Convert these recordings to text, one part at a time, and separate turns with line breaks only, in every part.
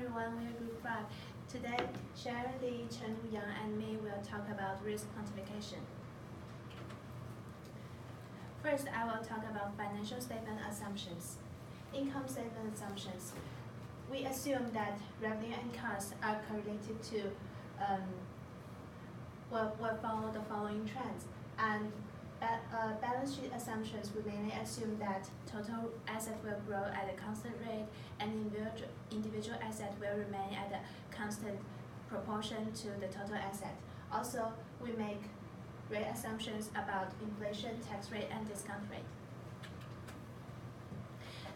everyone, we are Group 5. Today, Sharon, Chenlu, Yang, and me will talk about risk quantification. First, I will talk about financial statement assumptions. Income statement assumptions. We assume that revenue and costs are correlated to will follow the following trends. And balance sheet assumptions, we mainly assume that total asset will grow at a constant rate and individual asset will remain at a constant proportion to the total asset. Also, we make rate assumptions about inflation, tax rate, and discount rate.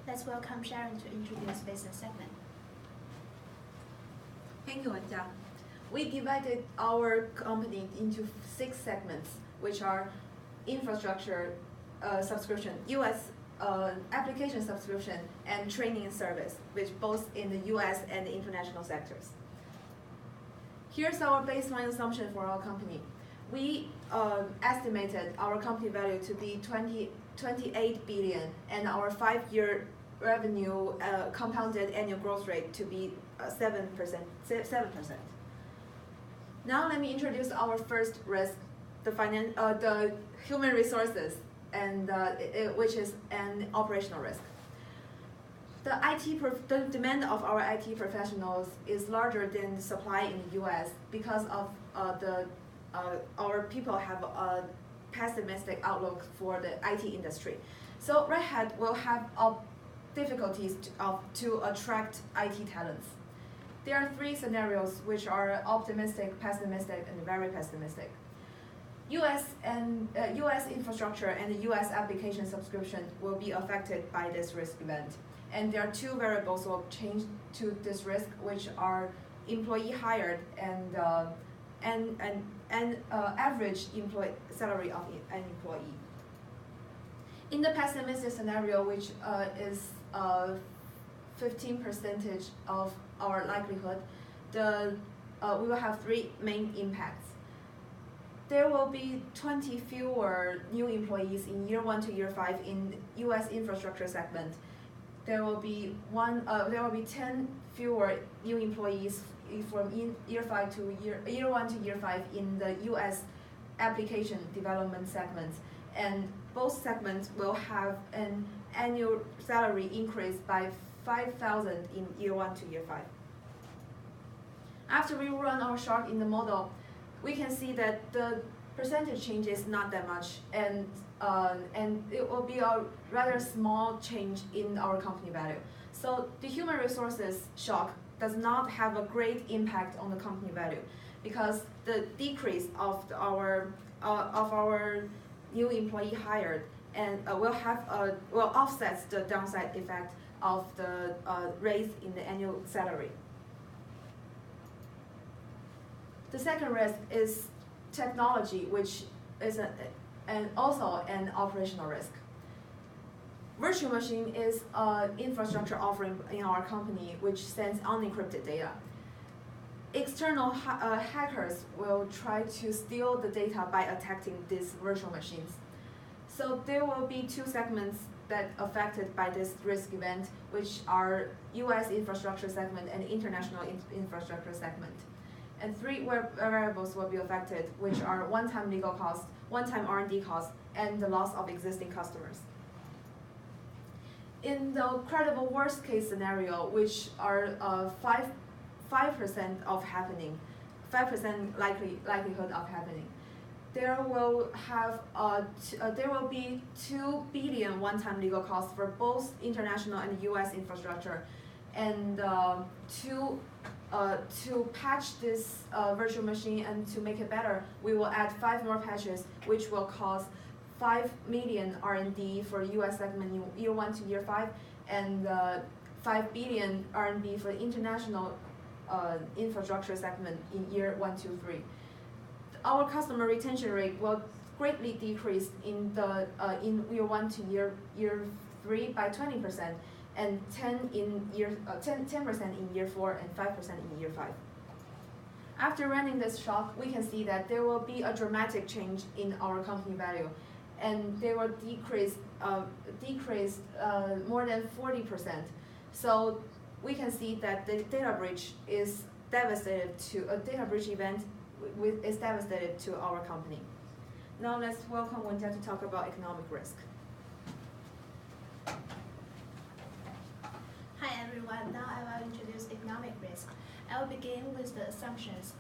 Let's welcome Sharon to introduce business segment.
Thank you, Wenjia. We divided our company into 6 segments, which are infrastructure subscription, US application subscription, and training and service, which both in the US and the international sectors. Here's our baseline assumption for our company. We estimated our company value to be 28 billion and our 5-year revenue compounded annual growth rate to be 7%. Now let me introduce our first risk, the human resources, and which is an operational risk. The demand of our IT professionals is larger than the supply in the US because of our people have a pessimistic outlook for the IT industry. So Red Hat will have difficulties to attract IT talents. There are 3 scenarios which are optimistic, pessimistic, and very pessimistic. US infrastructure and the US application subscription will be affected by this risk event. And there are 2 variables will change to this risk, which are employee hired and average salary of an employee. In the pessimistic scenario, which is 15% of our likelihood, we will have 3 main impacts. There will be 20 fewer new employees in year 1 to year 5 in US infrastructure segment. There will be 10 fewer new employees from year 1 to year 5 in the US application development segments, and both segments will have an annual salary increase by 5,000 in year 1 to year 5. After we run our chart in the model, we can see that the percentage change is not that much, and it will be a rather small change in our company value. So the human resources shock does not have a great impact on the company value because the decrease of our new employee hired and will offset the downside effect of the raise in the annual salary. The second risk is technology, which is also an operational risk. Virtual machine is an infrastructure offering in our company which sends unencrypted data. External hackers will try to steal the data by attacking these virtual machines. So there will be 2 segments that affected by this risk event, which are US infrastructure segment and international infrastructure segment. And 3 variables will be affected, which are one-time legal costs, one-time R&D costs, and the loss of existing customers. In the credible worst-case scenario, which are 5% of happening, 5% likelihood of happening, there will be 2 billion one-time legal costs for both international and US infrastructure, and to patch this virtual machine and to make it better, we will add 5 more patches, which will cost 5 million R&D for US segment in year 1 to year 5, and 5 billion R&D for international infrastructure segment in year 1 to 3. Our customer retention rate will greatly decrease in year 1 to year 3 by 20%. And 10% in year 4 and 5% in year 5. After running this shock, we can see that there will be a dramatic change in our company value, and they will decrease more than 40%. So we can see that the data breach is devastated to a data breach event is devastated to our company. Now let's welcome Wenjia to talk about economic risk.
Hi everyone, now I will introduce economic risk. I will begin with the assumptions.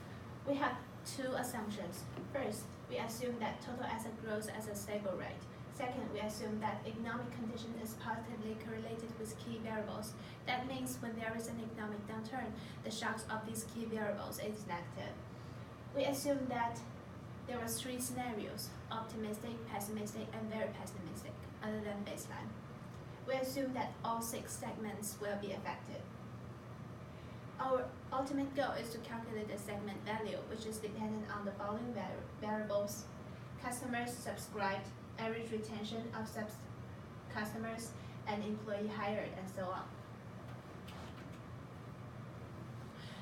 We have two assumptions. First, we assume that total asset grows at a stable rate. Second, we assume that economic condition is positively correlated with key variables. That means when there is an economic downturn, the shocks of these key variables is negative. We assume that there are three scenarios: optimistic, pessimistic, and very pessimistic, other than baseline. We assume that all 6 segments will be affected. Our ultimate goal is to calculate the segment value, which is dependent on the following variables: customers subscribed, average retention of customers, and employee hired, and so on.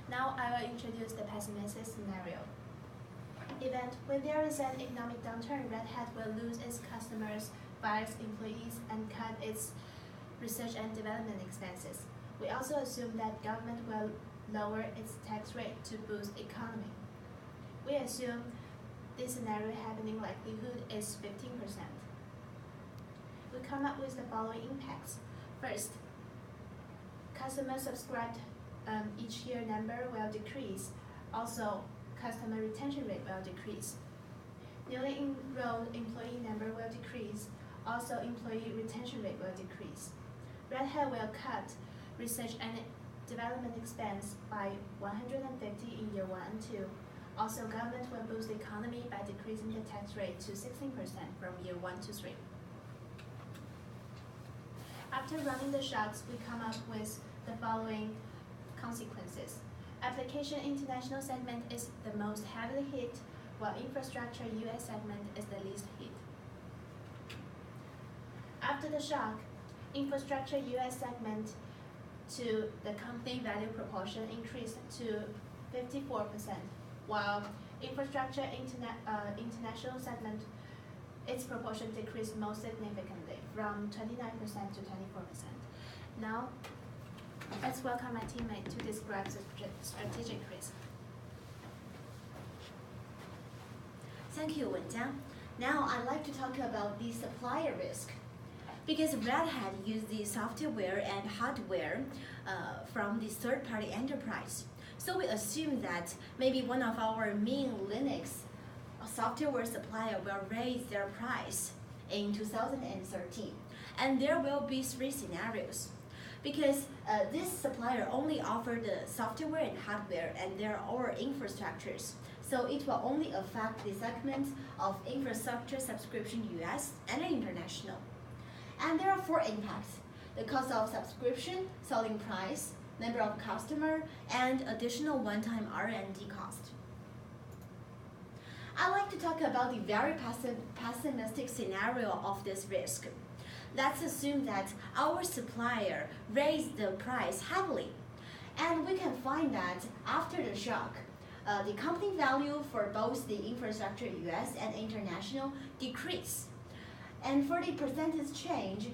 Now I will introduce the pessimistic scenario. When there is an economic downturn, Red Hat will lose its customers, fire employees, and cut its research and development expenses. We also assume that government will lower its tax rate to boost economy. We assume this scenario happening likelihood is 15%. We come up with the following impacts. First, customer subscribed each year number will decrease. Also, customer retention rate will decrease. Newly enrolled employee number will decrease. Also, employee retention rate will decrease. Red Hat will cut research and development expense by 150 in year 1 and 2. Also, government will boost the economy by decreasing the tax rate to 16% from year 1 to 3. After running the shocks, we come up with the following consequences. Application international segment is the most heavily hit, while infrastructure US segment is the least hit. After the shock, infrastructure US segment to the company value proportion increased to 54%, while infrastructure international segment, its proportion decreased most significantly from 29% to 24%. Now, let's welcome my teammate to describe the strategic risk.
Thank you, Wenjia. Now I'd like to talk about the supplier risk. Because Red Hat uses the software and hardware from the third-party enterprise. So we assume that maybe one of our main Linux software supplier will raise their price in 2013. And there will be 3 scenarios. Because this supplier only offers the software and hardware, and there are infrastructures. So it will only affect the segment of infrastructure subscription US and international. And there are 4 impacts: the cost of subscription, selling price, number of customer, and additional one-time R&D cost. I'd like to talk about the very pessimistic scenario of this risk. Let's assume that our supplier raised the price heavily, and we can find that after the shock, the company value for both the infrastructure US and international decrease. And for the percentage change,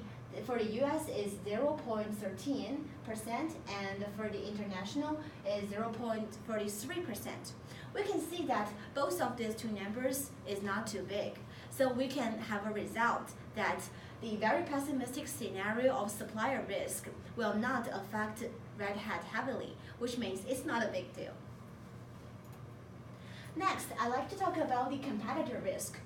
for the US is 0.13%, and for the international is 0.43%. We can see that both of these 2 numbers is not too big. So we can have a result that the very pessimistic scenario of supplier risk will not affect Red Hat heavily, which means it's not a big deal. Next, I'd like to talk about the competitor risk.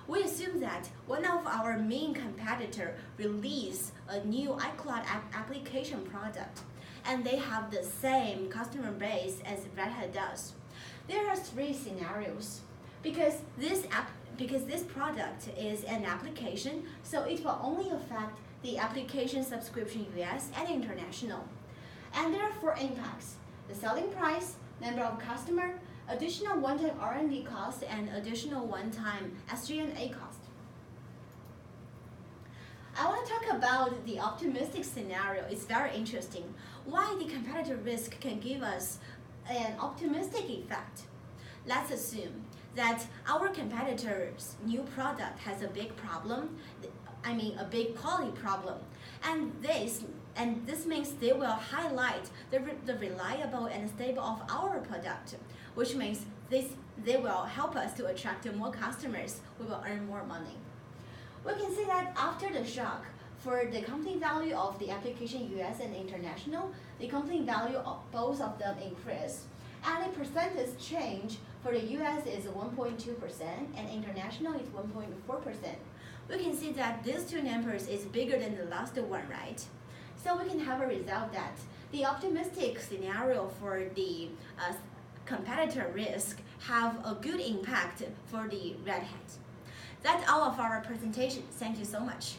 We assume that one of our main competitors released a new iCloud application product, and they have the same customer base as Red Hat does. There are 3 scenarios. Because this product is an application, so it will only affect the application subscription US and international. And there are 4 impacts: the selling price, number of customer, additional one-time R&D cost, and additional one-time SG&A cost. I want to talk about the optimistic scenario. It's very interesting. Why the competitor risk can give us an optimistic effect. Let's assume that our competitor's new product has a big problem, a big quality problem. And this And this means they will highlight the reliable and stable of our product, which means they will help us to attract more customers. We will earn more money. We can see that after the shock, for the company value of the application US and international, the company value of both of them increase. And the percentage change for the US is 1.2% and international is 1.4%. We can see that these two numbers is bigger than the last one, right? So we can have a result that the optimistic scenario for the competitor risk have a good impact for the Red Hat. That's all of our presentation. Thank you so much.